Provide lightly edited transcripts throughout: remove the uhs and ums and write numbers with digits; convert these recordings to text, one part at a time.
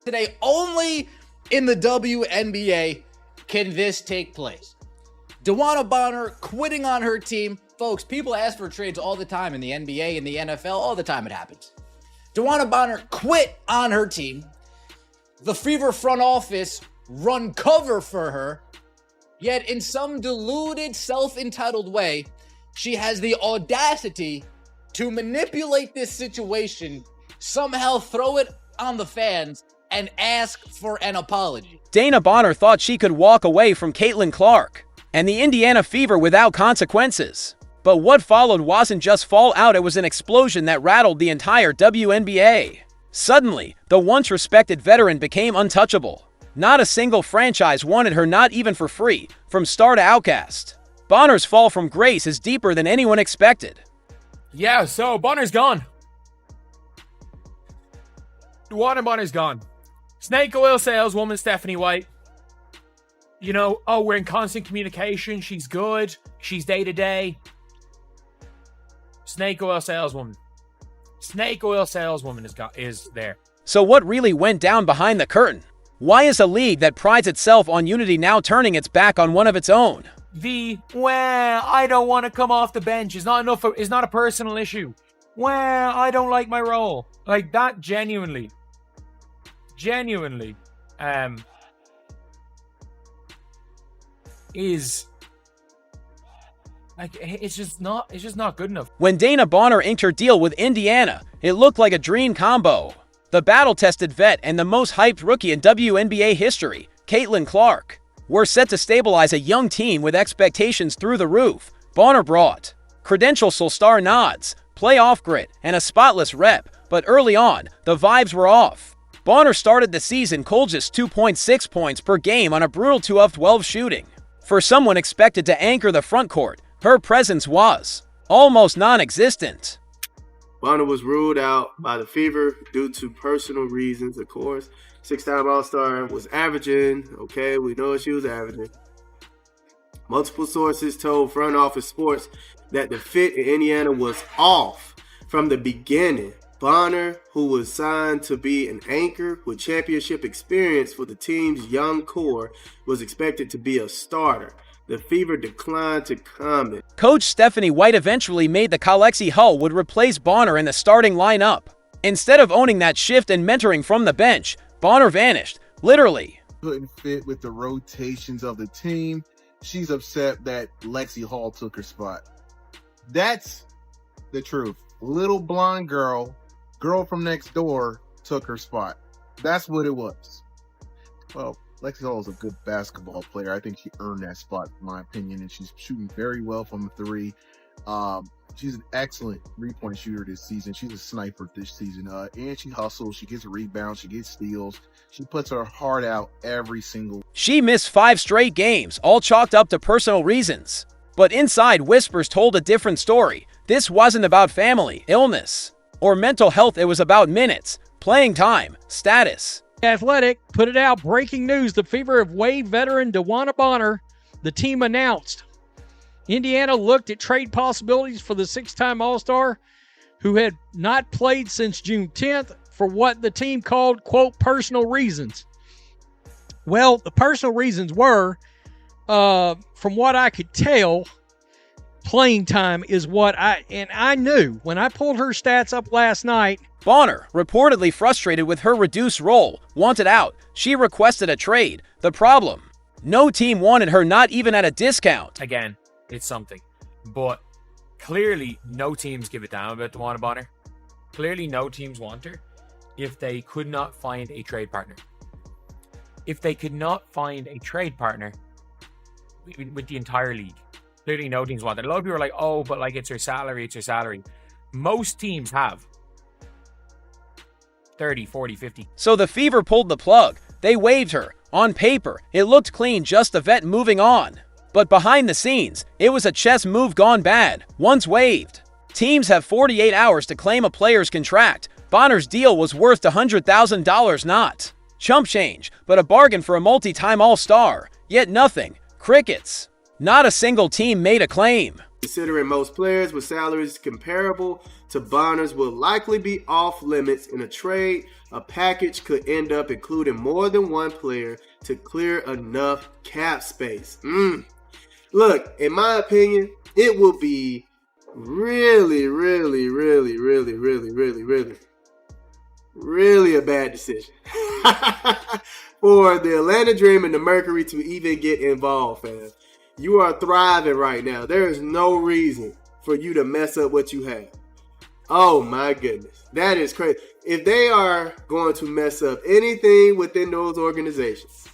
Today, only in the WNBA can this take place. DeWanna Bonner quitting on her team. Folks, people ask for trades all the time in the NBA and the NFL. All the time it happens. DeWanna Bonner quit on her team. The Fever front office run cover for her. Yet in some deluded, self-entitled way, she has the audacity to manipulate this situation, somehow throw it on the fans, and ask for an apology. DeWanna Bonner thought she could walk away from Caitlin Clark and the Indiana Fever without consequences. But what followed wasn't just fallout, it was an explosion that rattled the entire WNBA. Suddenly, the once respected veteran became untouchable. Not a single franchise wanted her, not even for free, from star to outcast. Bonner's fall from grace is deeper than anyone expected. Yeah, so Bonner's gone. DeWanna Bonner's gone. Snake oil saleswoman Stephanie White. You know, oh, we're in constant communication. She's good. She's day to day. Snake oil saleswoman. Snake oil saleswoman is there. So what really went down behind the curtain? Why is a league that prides itself on unity now turning its back on one of its own? Well, I don't want to come off the bench. It's not a personal issue. Well, I don't like my role. Like that genuinely, is like, it's just not good enough. When DeWanna Bonner inked her deal with Indiana, it looked like a dream combo. The battle-tested vet and the most hyped rookie in WNBA history, Caitlin Clark, were set to stabilize a young team with expectations through the roof. Bonner brought credentials, star nods, playoff grit, and a spotless rep, but early on, the vibes were off. Bonner started the season cold, just 2.6 points per game on a brutal 2 of 12 shooting. For someone expected to anchor the front court, her presence was almost non-existent. Bonner was ruled out by the Fever due to personal reasons, of course. 6-time All-Star was averaging, okay, we know what she was averaging. Multiple sources told Front Office Sports that the fit in Indiana was off from the beginning. Bonner, who was signed to be an anchor with championship experience for the team's young core, was expected to be a starter. The Fever declined to comment. Coach Stephanie White eventually made the call Lexi Hull would replace Bonner in the starting lineup. Instead of owning that shift and mentoring from the bench, Bonner vanished, literally. Couldn't fit with the rotations of the team. She's upset that Lexi Hall took her spot. That's the truth. Little blonde girl from next door took her spot. That's what it was. Well, Lexi Hall is a good basketball player. I think she earned that spot, in my opinion, and she's shooting very well from the three. She's an excellent three-point shooter this season. She's a sniper this season. And she hustles. She gets rebounds. She gets steals. She puts her heart out every single. She missed 5 straight games, all chalked up to personal reasons. But inside whispers told a different story. This wasn't about family, illness, or mental health. It was about minutes, playing time, status. Athletic put it out. Breaking news. The Fever have waived veteran DeWanna Bonner. The team announced. Indiana looked at trade possibilities for the 6-time All-Star, who had not played since June 10th, for what the team called, quote, personal reasons. Well, the personal reasons were, from what I could tell, playing time is what I knew. When I pulled her stats up last night, Bonner, reportedly frustrated with her reduced role, wanted out. She requested a trade. The problem? No team wanted her, not even at a discount. Again, it's something. But clearly, no teams give a damn about DeWanna Bonner. Clearly, no teams want her if they could not find a trade partner. If they could not find a trade partner with the entire league, clearly no teams want her. A lot of people are like, oh, but like it's her salary, Most teams have 30, 40, 50. So the Fever pulled the plug. They waived her. On paper, it looked clean, just a vet moving on. But behind the scenes, it was a chess move gone bad. Once waived, teams have 48 hours to claim a player's contract. Bonner's deal was worth $100,000, not chump change, but a bargain for a multi-time All-Star. Yet nothing. Crickets. Not a single team made a claim. Considering most players with salaries comparable to Bonner's will likely be off limits in a trade. A package could end up including more than one player to clear enough cap space. Look, in my opinion, it will be really a bad decision for the Atlanta Dream and the Mercury to even get involved, fam. You are thriving right now. There is no reason for you to mess up what you have. Oh my goodness. That is crazy. If they are going to mess up anything within those organizations,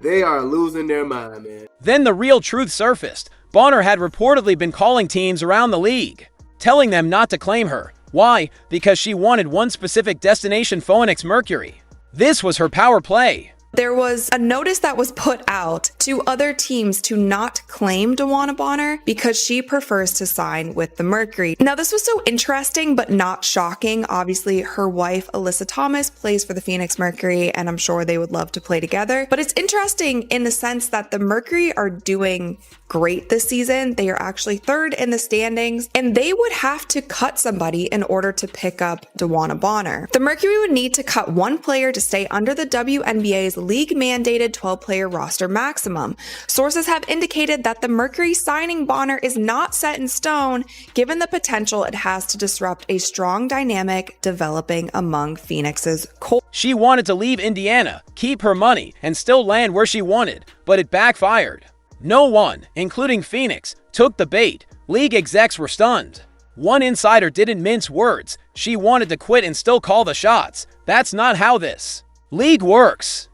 they are losing their mind, man. Then the real truth surfaced. Bonner had reportedly been calling teams around the league, telling them not to claim her. Why? Because she wanted one specific destination, Phoenix Mercury. This was her power play. There was a notice that was put out to other teams to not claim DeWanna Bonner because she prefers to sign with the Mercury. Now, this was so interesting, but not shocking. Obviously, her wife, Alyssa Thomas, plays for the Phoenix Mercury, and I'm sure they would love to play together. But it's interesting in the sense that the Mercury are doing great this season. They are actually third in the standings, and they would have to cut somebody in order to pick up DeWanna Bonner. The Mercury would need to cut one player to stay under the WNBA's league-mandated 12-player roster maximum. Sources have indicated that the Mercury signing Bonner is not set in stone, given the potential it has to disrupt a strong dynamic developing among Phoenix's core. She wanted to leave Indiana, keep her money, and still land where she wanted, but it backfired. No one, including Phoenix, took the bait. League execs were stunned. One insider didn't mince words. She wanted to quit and still call the shots. That's not how this league works.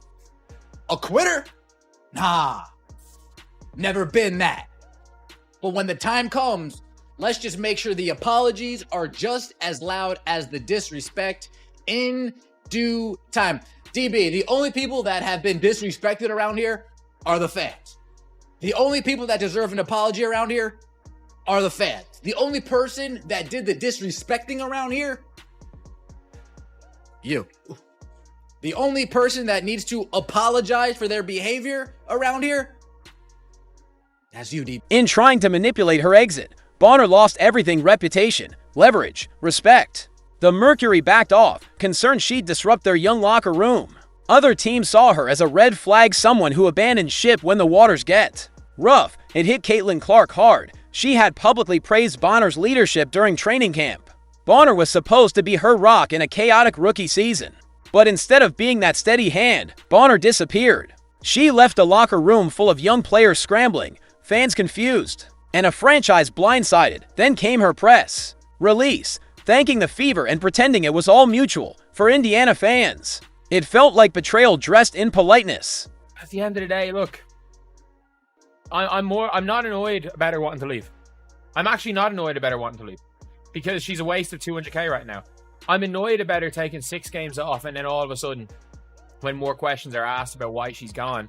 A quitter? Nah. Never been that. But when the time comes, let's just make sure the apologies are just as loud as the disrespect in due time. DB, the only people that have been disrespected around here are the fans. The only people that deserve an apology around here are the fans. The only person that did the disrespecting around here, you. The only person that needs to apologize for their behavior around here, that's you, D. In trying to manipulate her exit, Bonner lost everything: reputation, leverage, respect. The Mercury backed off, concerned she'd disrupt their young locker room. Other teams saw her as a red flag, someone who abandoned ship when the waters get rough. It hit Caitlin Clark hard. She had publicly praised Bonner's leadership during training camp. Bonner was supposed to be her rock in a chaotic rookie season. But instead of being that steady hand, Bonner disappeared. She left a locker room full of young players scrambling, fans confused, and a franchise blindsided. Then came her press release, thanking the Fever and pretending it was all mutual. For Indiana fans, it felt like betrayal dressed in politeness. At the end of the day, look, I'm not annoyed about her wanting to leave. I'm actually not annoyed about her wanting to leave because she's a waste of $200K right now. I'm annoyed about her taking 6 games off, and then all of a sudden, when more questions are asked about why she's gone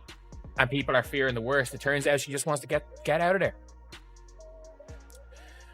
and people are fearing the worst, it turns out she just wants to get out of there.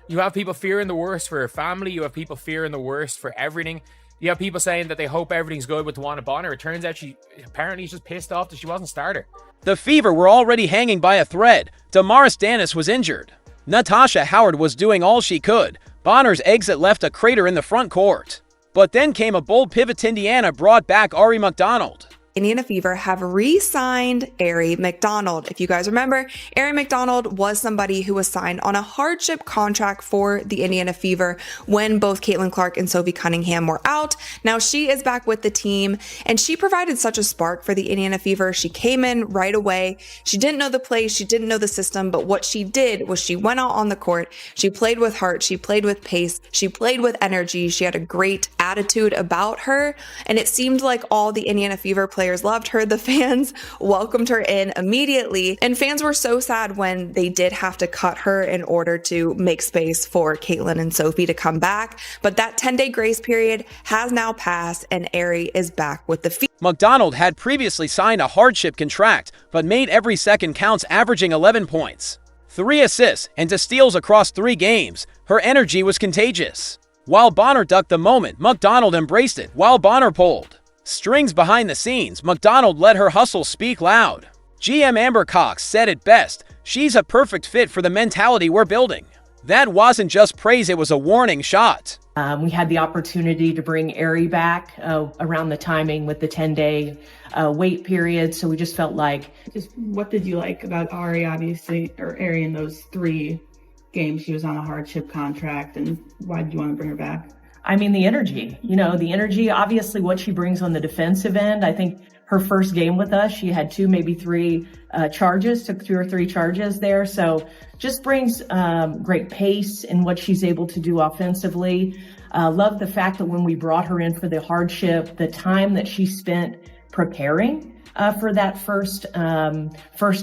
You have people fearing the worst for her family. You have people fearing the worst for everything. You have people saying that they hope everything's good with DeWanna Bonner. It turns out she apparently is just pissed off that she wasn't starter. The Fever were already hanging by a thread. Damaris Danis was injured. Natasha Howard was doing all she could. Bonner's exit left a crater in the front court. But then came a bold pivot. Indiana brought back Ari McDonald. Indiana Fever have re-signed Ari McDonald. If you guys remember, Ari McDonald was somebody who was signed on a hardship contract for the Indiana Fever when both Caitlin Clark and Sophie Cunningham were out. Now she is back with the team, and she provided such a spark for the Indiana Fever. She came in right away. She didn't know the play, she didn't know the system, but what she did was she went out on the court. She played with heart, she played with pace, she played with energy. She had a great attitude about her, and it seemed like all the Indiana Fever players loved her. The fans welcomed her in immediately, and fans were so sad when they did have to cut her in order to make space for Caitlin and Sophie to come back. But that 10-day grace period has now passed, and Ari is back with the Fever. McDonald had previously signed a hardship contract, but made every second counts, averaging 11 points, 3 assists, and 2 steals across 3 games. Her energy was contagious. While Bonner ducked the moment, McDonald embraced it. While Bonner pulled strings behind the scenes, McDonald let her hustle speak loud. GM Amber Cox said it best: she's a perfect fit for the mentality we're building. That wasn't just praise, it was a warning shot. We had the opportunity to bring Ari back around the timing with the 10-day wait period. So we just felt like. Just what did you like about Ari, obviously, or Ari in those 3 games? She was on a hardship contract, and why did you want to bring her back? I mean, the energy, the energy, obviously what she brings on the defensive end. I think her first game with us, she had 2, maybe 3 charges, took 2 or 3 charges there. So just brings great pace in what she's able to do offensively. Love the fact that when we brought her in for the hardship, the time that she spent preparing for that first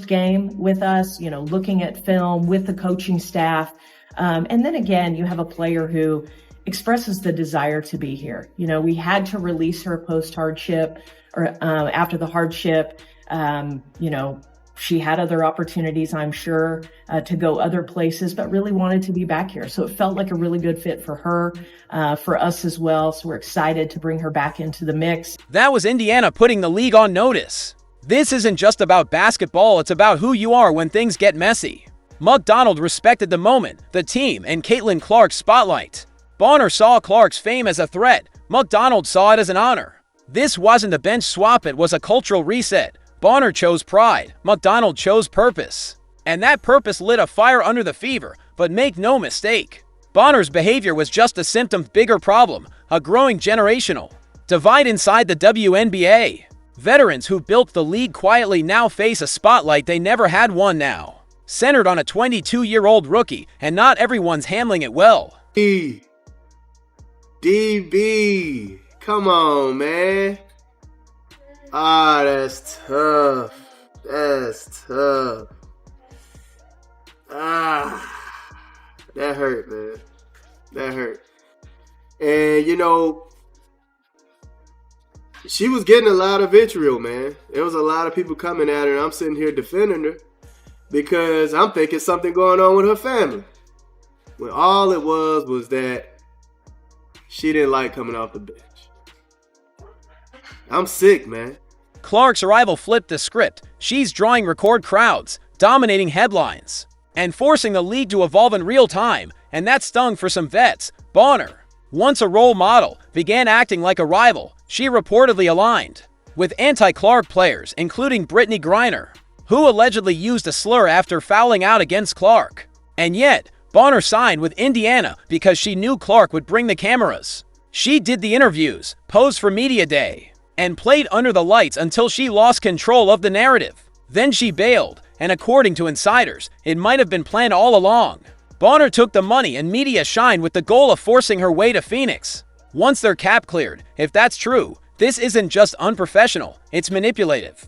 game with us, looking at film with the coaching staff. And then again, you have a player who expresses the desire to be here. We had to release her post hardship or after the hardship. She had other opportunities, I'm sure, to go other places, but really wanted to be back here. So it felt like a really good fit for her, for us as well. So we're excited to bring her back into the mix. That was Indiana putting the league on notice. This isn't just about basketball, it's about who you are when things get messy. McDonald respected the moment, the team, and Caitlin Clark's spotlight. Bonner saw Clark's fame as a threat. McDonald saw it as an honor. This wasn't a bench swap, it was a cultural reset. Bonner chose pride, McDonald chose purpose. And that purpose lit a fire under the Fever, but make no mistake, Bonner's behavior was just a symptom of bigger problem, a growing generational divide inside the WNBA. Veterans who built the league quietly now face a spotlight they never had one now. Centered on a 22-year-old rookie, and not everyone's handling it well. DB, come on, man. That's tough. That's tough. That hurt, man. That hurt. And, she was getting a lot of vitriol, man. There was a lot of people coming at her, and I'm sitting here defending her because I'm thinking something going on with her family. When all it was that she didn't like coming off the bench. I'm sick, man. Clark's arrival flipped the script. She's drawing record crowds, dominating headlines, and forcing the league to evolve in real time, and that stung for some vets. Bonner, once a role model, began acting like a rival. She reportedly aligned with anti-Clark players, including Brittany Griner, who allegedly used a slur after fouling out against Clark. And yet, Bonner signed with Indiana because she knew Clark would bring the cameras. She did the interviews, posed for media day, and played under the lights until she lost control of the narrative. Then she bailed, and according to insiders, it might have been planned all along. Bonner took the money and media shine with the goal of forcing her way to Phoenix. Once their cap cleared, if that's true, this isn't just unprofessional, it's manipulative.